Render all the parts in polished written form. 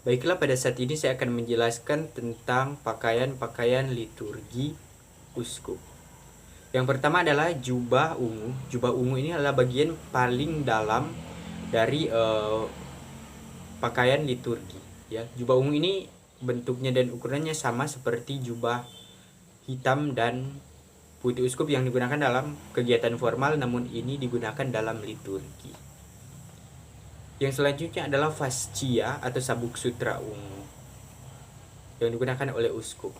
Baiklah, pada saat ini saya akan menjelaskan tentang pakaian-pakaian liturgi uskup. Yang pertama adalah jubah ungu. Jubah ungu ini adalah bagian paling dalam dari pakaian liturgi. Ya, jubah ungu ini bentuknya dan ukurannya sama seperti jubah hitam dan putih uskup yang digunakan dalam kegiatan formal, namun ini digunakan dalam liturgi. Yang selanjutnya adalah fascia atau sabuk sutra ungu yang digunakan oleh uskup.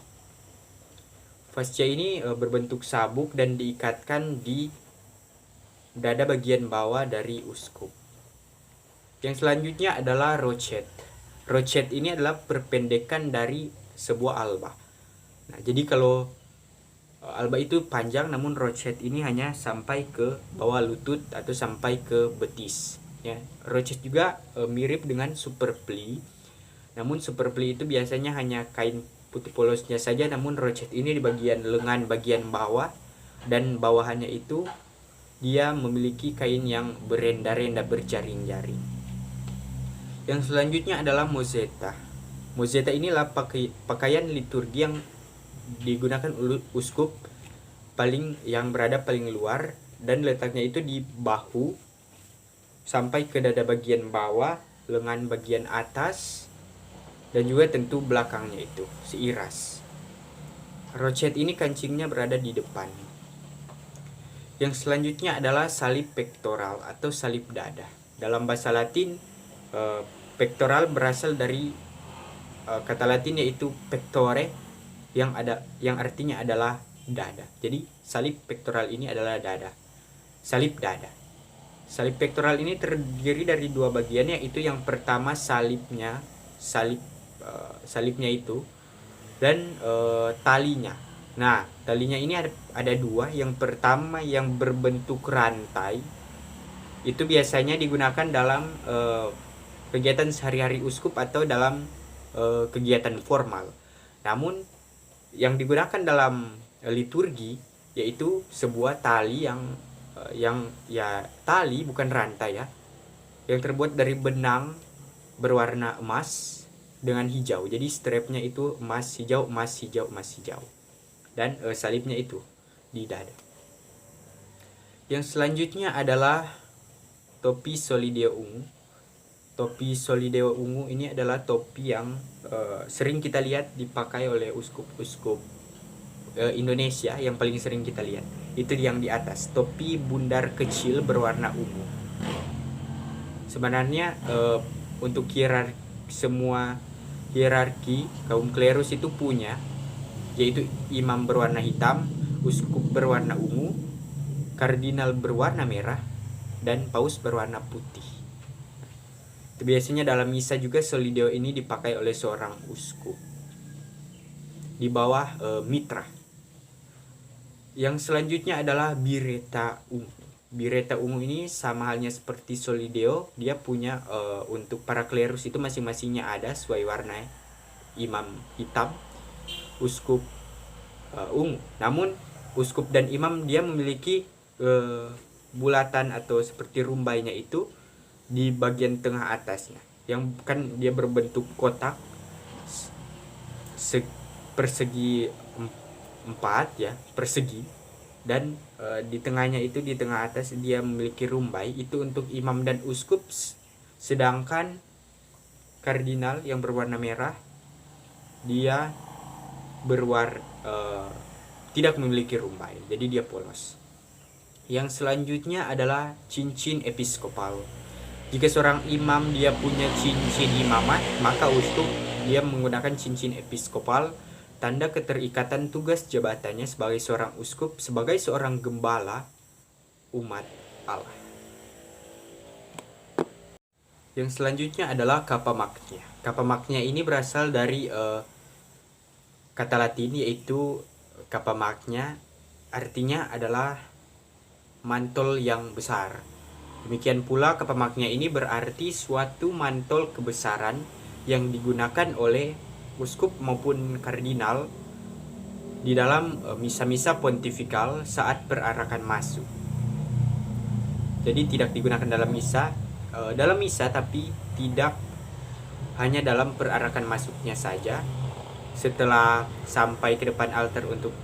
Fascia ini berbentuk sabuk dan diikatkan di dada bagian bawah dari uskup. Yang selanjutnya adalah rochet. Rochet ini adalah perpendekan dari sebuah alba. Nah, jadi kalau alba itu panjang, namun rochet ini hanya sampai ke bawah lutut atau sampai ke betis. Ya, rochet juga mirip dengan superpli. Namun superpli itu biasanya hanya kain putih polosnya saja, namun rochet ini di bagian lengan bagian bawah dan bawahannya itu dia memiliki kain yang berenda-renda berjaring-jaring. Yang selanjutnya adalah mozzetta. Mozzetta inilah pakaian liturgi yang digunakan uskup yang berada paling luar dan letaknya itu di bahu sampai ke dada bagian bawah, lengan bagian atas, dan juga tentu belakangnya itu seiras. Rochet ini kancingnya berada di depan. Yang selanjutnya adalah salib pektoral atau salib dada. Dalam bahasa Latin, pektoral berasal dari kata Latin yaitu pectore yang artinya adalah dada. Jadi salib pektoral ini adalah dada. Salib dada. Salib pektoral ini terdiri dari dua bagian, yaitu yang pertama salibnya itu dan talinya. Nah, talinya ini ada dua. Yang pertama yang berbentuk rantai itu biasanya digunakan dalam kegiatan sehari-hari uskup atau dalam kegiatan formal. Namun yang digunakan dalam liturgi yaitu sebuah tali yang tali bukan rantai ya, yang terbuat dari benang berwarna emas dengan hijau. Jadi strapnya itu emas hijau, dan salibnya itu di dada. Yang selanjutnya adalah topi solideo ungu. Topi solideo ungu ini adalah topi yang sering kita lihat dipakai oleh uskup-uskup Indonesia. Yang paling sering kita lihat itu yang di atas, topi bundar kecil berwarna ungu. Sebenarnya untuk semua hierarki kaum klerus itu punya, yaitu imam berwarna hitam, uskup berwarna ungu, kardinal berwarna merah, dan paus berwarna putih. Biasanya dalam misa juga solideo ini dipakai oleh seorang uskup di bawah mitra. Yang selanjutnya adalah bireta ungu. Bireta ungu ini sama halnya seperti solideo, dia punya untuk para klerus itu masing-masingnya ada sesuai warna. Imam hitam, uskup ungu. Namun uskup dan imam dia memiliki bulatan atau seperti rumbainya itu di bagian tengah atasnya, yang kan dia berbentuk kotak persegi 4 ya, persegi, dan di tengahnya itu, di tengah atas dia memiliki rumbai itu untuk imam dan uskup, sedangkan kardinal yang berwarna merah dia tidak memiliki rumbai, jadi dia polos. Yang selanjutnya adalah cincin episkopal. Jika seorang imam dia punya cincin imamat, maka uskup dia menggunakan cincin episkopal, tanda keterikatan tugas jabatannya sebagai seorang uskup, sebagai seorang gembala umat Allah. Yang selanjutnya adalah kapa magna. Kapa magna ini berasal dari kata Latin yaitu kapa magna, artinya adalah mantel yang besar. Demikian pula kapa magna ini berarti suatu mantel kebesaran yang digunakan oleh uskup maupun kardinal di dalam misa-misa pontifikal saat perarakan masuk. Jadi tidak digunakan dalam misa, tapi tidak hanya dalam perarakan masuknya saja. Setelah sampai ke depan altar untuk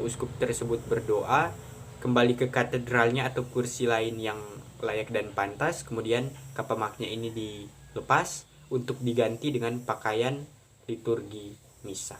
uskup tersebut berdoa, kembali ke katedralnya atau kursi lain yang layak dan pantas. Kemudian kapamaknya ini dilepas untuk diganti dengan pakaian liturgi misa.